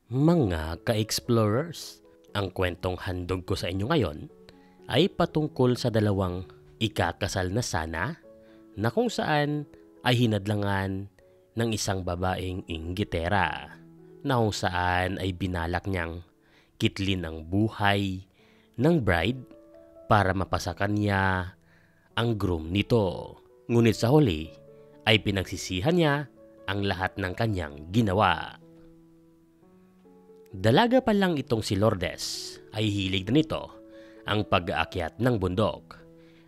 Mga ka-explorers, ang kwentong handog ko sa inyo ngayon ay patungkol sa dalawang ikakasal na sana na kung saan ay hinadlangan ng isang babaeng inggitera na kung saan ay binalak niyang kitlin ang buhay ng bride para mapasakan niya ang groom nito. Ngunit sa huli ay pinagsisihan niya ang lahat ng kanyang ginawa. Dalaga pa lang itong si Lourdes ay hilig na nito ang pag-aakyat ng bundok.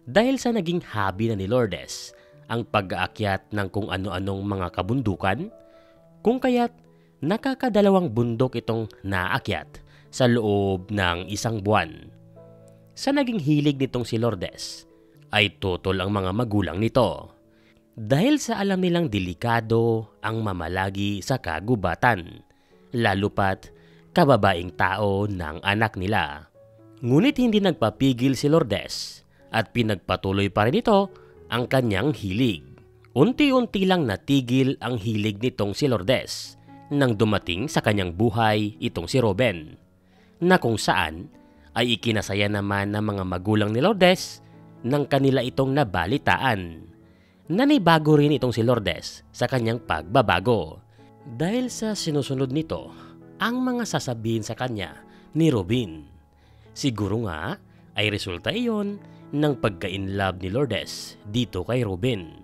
Dahil sa naging hobby na ni Lourdes ang pag-aakyat ng kung ano-anong mga kabundukan, kung kaya't nakakadalawang bundok itong naakyat sa loob ng isang buwan. Sa naging hilig nitong si Lourdes ay tutol ang mga magulang nito dahil sa alam nilang delikado ang mamalagi sa kagubatan, lalo pat kababaing tao ng anak nila. Ngunit hindi nagpapigil si Lourdes at pinagpatuloy pa rin ito ang kanyang hilig. Unti-unti lang natigil ang hilig nitong si Lourdes nang dumating sa kanyang buhay itong si Ruben, na kung saan ay ikinasaya naman ng mga magulang ni Lourdes nang kanila itong nabalitaan. Nanibago rin itong si Lourdes sa kanyang pagbabago dahil sa sinusunod nito ang mga sasabihin sa kanya ni Robin. Siguro nga ay resulta iyon ng pagka-inlove ni Lourdes dito kay Robin.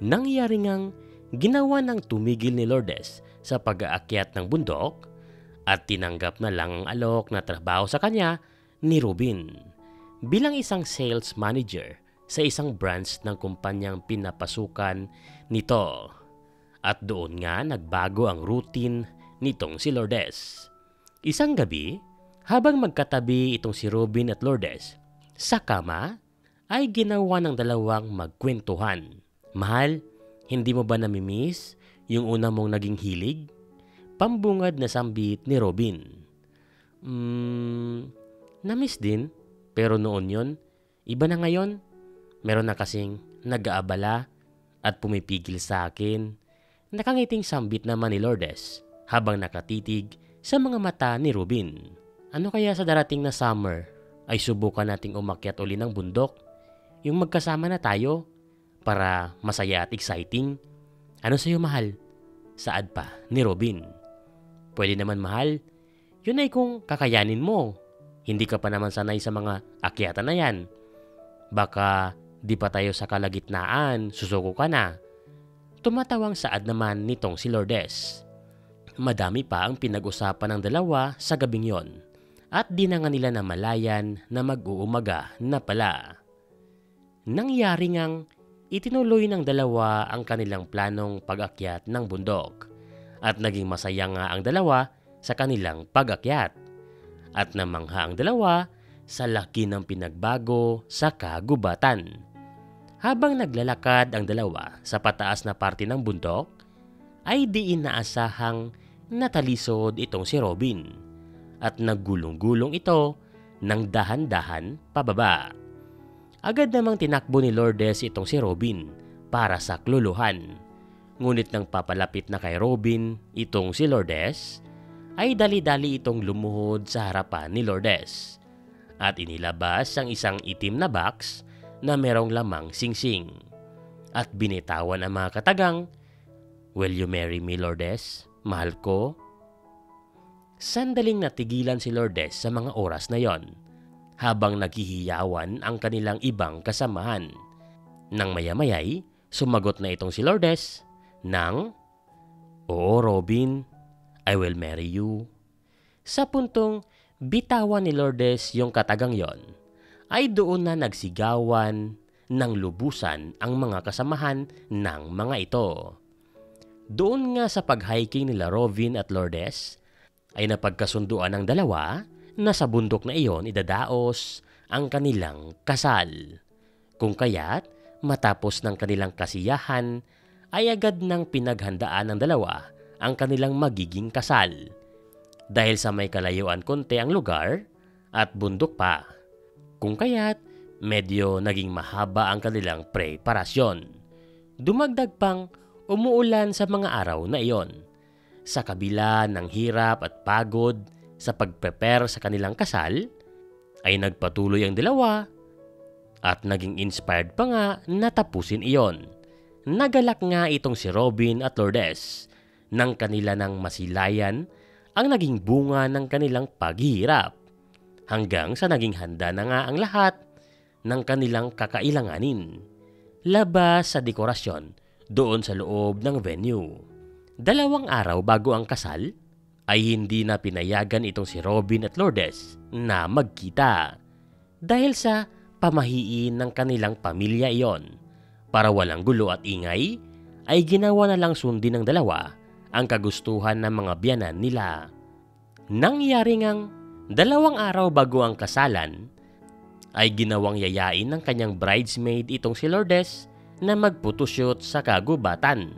Nangyari ngang ginawa ng tumigil ni Lourdes sa pag-aakyat ng bundok at tinanggap na lang ang alok na trabaho sa kanya ni Robin bilang isang sales manager sa isang branch ng kumpanyang pinapasukan nito. At doon nga nagbago ang routine nitong si Lourdes. Isang gabi, habang magkatabi itong si Robin at Lourdes sa kama, ay ginawa ng dalawang magkwentuhan. Mahal, hindi mo ba namimiss yung una mong naging hilig? Pambungad na sambit ni Robin. Namiss din, pero noon yon, iba na ngayon. Meron na kasing nag-aabala at pumipigil sa akin. Nakangiting sambit naman ni Lourdes habang nakatitig sa mga mata ni Robin. Ano kaya sa darating na summer ay subukan nating umakyat uli ng bundok? Yung magkasama na tayo para masaya at exciting. Ano sa'yo, mahal? Saad pa ni Robin. Pwede naman, mahal. Yun ay kung kakayanin mo. Hindi ka pa naman sanay sa mga akyatan na yan. Baka di pa tayo sa kalagitnaan, susuko ka na. Tumatawang saad naman nitong si Lourdes. Madami pa ang pinag-usapan ng dalawa sa gabing yon at di na nga nila namalayan na mag-uumaga na pala. Nangyari ngang itinuloy ng dalawa ang kanilang planong pag-akyat ng bundok at naging masaya nga ang dalawa sa kanilang pag-akyat at namangha ang dalawa sa laki ng pinagbago sa kagubatan. Habang naglalakad ang dalawa sa pataas na parte ng bundok, ay di inaasahang natalisod itong si Robin at naggulong-gulong ito ng dahan-dahan pababa. Agad namang tinakbo ni Lourdes itong si Robin para sakluluhan. Ngunit nang papalapit na kay Robin itong si Lourdes, ay dali-dali itong lumuhod sa harapan ni Lourdes at inilabas ang isang itim na box na merong lamang singsing at binitawan ang mga katagang, "Will you marry me, Lourdes? Mahal ko?" Sandaling natigilan si Lourdes sa mga oras na yon habang naghihiyawan ang kanilang ibang kasamahan. Nang maya-mayay, sumagot na itong si Lourdes ng, "Oo, Robin, I will marry you." Sa puntong bitawan ni Lourdes yung katagang yon, ay doon na nagsigawan ng lubusan ang mga kasamahan ng mga ito. Doon nga sa pag-hiking nila Robin at Lourdes ay napagkasunduan ng dalawa na sa bundok na iyon idadaos ang kanilang kasal. Kung kaya't matapos ng kanilang kasiyahan ay agad nang pinaghandaan ng dalawa ang kanilang magiging kasal. Dahil sa may kalayuan konti ang lugar at bundok pa. Kung kaya't medyo naging mahaba ang kanilang preparasyon. Dumagdag pang umuulan sa mga araw na iyon. sa kabila ng hirap at pagod sa pag-prepare sa kanilang kasal, ay nagpatuloy ang dalawa at naging inspired pa nga na tapusin iyon. Nagalak nga itong si Robin at Lourdes ng kanila ng masilayan ang naging bunga ng kanilang paghihirap, hanggang sa naging handa na nga ang lahat ng kanilang kakailanganin labas sa dekorasyon doon sa loob ng venue. 2 araw bago ang kasal ay hindi na pinayagan itong si Robin at Lourdes na magkita dahil sa pamahiin ng kanilang pamilya iyon. Para walang gulo at ingay ay ginawa na lang sundin ng dalawa ang kagustuhan ng mga biyanan nila. Nangyari ngang 2 araw bago ang kasalan ay ginawang yayain ng kanyang bridesmaid itong si Lourdes na mag-photoshoot sa kagubatan.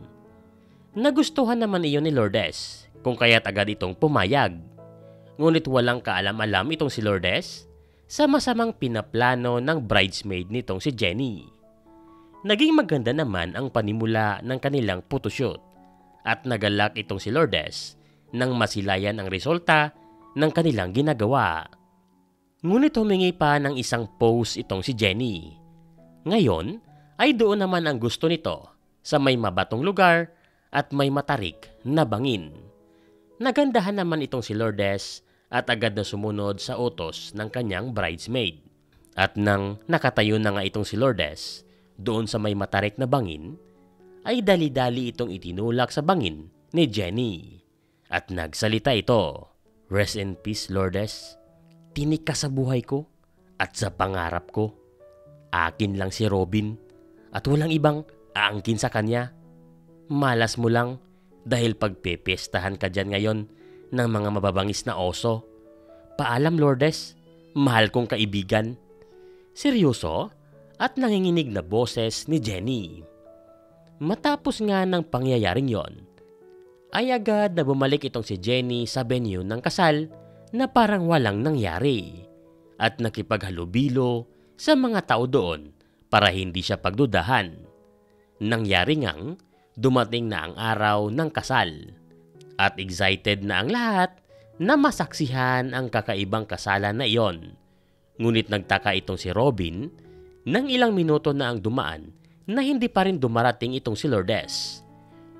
Nagustuhan naman iyon ni Lourdes kung kaya't agad itong pumayag. Ngunit walang kaalam-alam itong si Lourdes sa masamang pinaplano ng bridesmaid nitong si Jenny. Naging maganda naman ang panimula ng kanilang photoshoot at nagalak itong si Lourdes nang masilayan ang resulta ng kanilang ginagawa. Ngunit humingi pa ng isang pose itong si Jenny. Ngayon ay doon naman ang gusto nito sa may mabatong lugar at may matarik na bangin. Nagandahan naman itong si Lourdes at agad na sumunod sa utos ng kanyang bridesmaid. At nang nakatayo na nga itong si Lourdes doon sa may matarik na bangin, ay dali-dali itong itinulak sa bangin ni Jenny. At nagsalita ito, "Rest in peace, Lourdes. Tinik ka sa buhay ko at sa pangarap ko. Akin lang si Robin at walang ibang aangkin sa kanya. Malas mo lang dahil pagpepestahan ka dyan ngayon ng mga mababangis na oso. Paalam, Lourdes, mahal kong kaibigan." Seryoso at nanginginig na boses ni Jenny. Matapos nga ng pangyayaring yon, ay agad na bumalik itong si Jenny sa venue ng kasal na parang walang nangyari at nakipaghalubilo sa mga tao doon para hindi siya pagdudahan. Nangyari ngang dumating na ang araw ng kasal at excited na ang lahat na masaksihan ang kakaibang kasalan na iyon. Ngunit nagtaka itong si Robin nang ilang minuto na ang dumaan na hindi pa rin dumarating itong si Lourdes.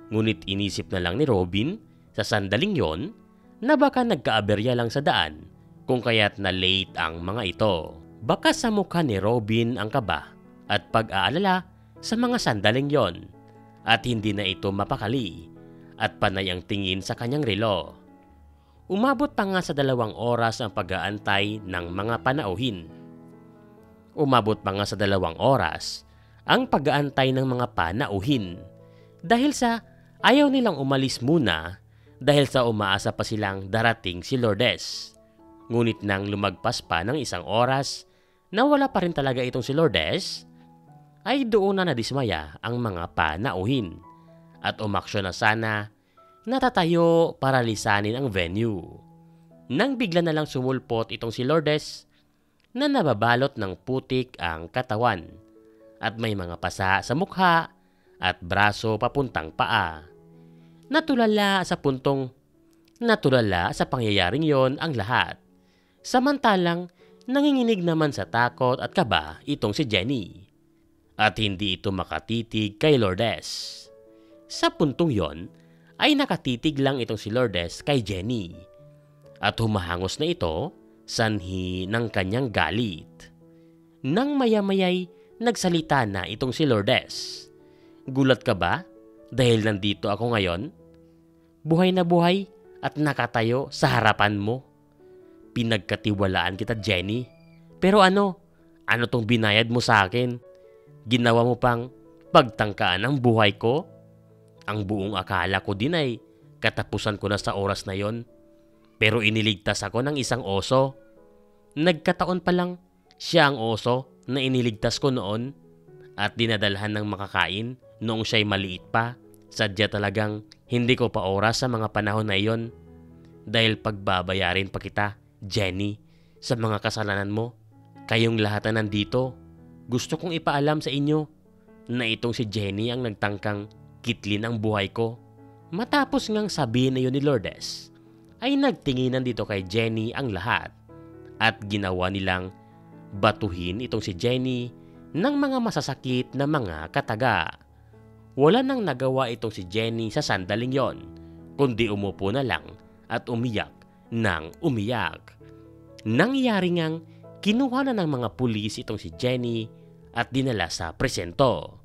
Ngunit inisip na lang ni Robin sa sandaling yon na baka nagkaaberya lang sa daan kung kaya't na late ang mga ito. Baka sa mukha ni Robin ang kaba at pag-aalala sa mga sandaling yon at hindi na ito mapakali at panay ang tingin sa kanyang relo. Umabot pa nga sa 2 oras ang pag-aantay ng mga panauhin. Umabot pa nga sa 2 oras ang pag-aantay ng mga panauhin dahil sa ayaw nilang umalis muna dahil sa umaasa pa silang darating si Lourdes. Ngunit nang lumagpas pa ng 1 oras na wala pa rin talaga itong si Lourdes, ay doon na nadismaya ang mga panauhin at umaksyon na sana natatayo para lisanin ang venue. Nang bigla na lang sumulpot itong si Lourdes na nababalot ng putik ang katawan at may mga pasa sa mukha at braso papuntang paa. Natulala sa pangyayaring yon ang lahat. Samantalang nanginginig naman sa takot at kaba itong si Jenny at hindi ito makatitig kay Lourdes. Sa puntong yon ay nakatitig lang itong si Lourdes kay Jenny at humahangos na ito sanhi ng kanyang galit. Nang maya-maya'y nagsalita na itong si Lourdes. "Gulat ka ba dahil nandito ako ngayon? Buhay na buhay at nakatayo sa harapan mo. Pinagkatiwalaan kita, Jenny. Pero ano tong binayad mo sa akin? Ginawa mo pang pagtangkaan ang buhay ko? Ang buong akala ko din ay katapusan ko na sa oras na yon. Pero iniligtas ako ng isang oso. Nagkataon pa lang siya ang oso na iniligtas ko noon at dinadalhan ng makakain noong siya'y maliit pa. Sadya talagang hindi ko pa oras sa mga panahon na iyon dahil pagbabayarin pa kita, Jenny, sa mga kasalanan mo. Kayong lahat na nandito, gusto kong ipaalam sa inyo na itong si Jenny ang nagtangkang kitlin ang buhay ko Matapos ngang sabihin na yun ni Lourdes, ay nagtinginan dito kay Jenny ang lahat at ginawa nilang batuhin itong si Jenny ng mga masasakit na mga kataga. Wala nang nagawa itong si Jenny sa sandaling yon, kundi umupo na lang at umiyak nang umiyak. Nangyari ngang kinuha na ng mga pulis itong si Jenny at dinala sa presinto.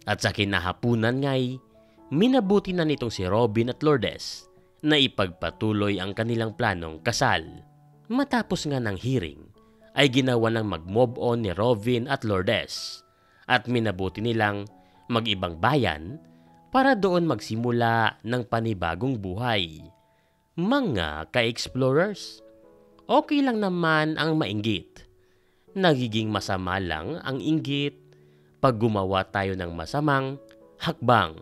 At sa kinahapunan nga'y minabuti na nitong si Robin at Lourdes na ipagpatuloy ang kanilang planong kasal. Matapos nga ng hearing, ay ginawa ng mag-move on ni Robin at Lourdes at minabuti nilang mag-ibang bayan para doon magsimula ng panibagong buhay. Mga ka-explorers, okay lang naman ang mainggit. Nagiging masama lang ang inggit pag gumawa tayo ng masamang hakbang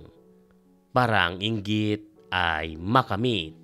para ang inggit ay makamit.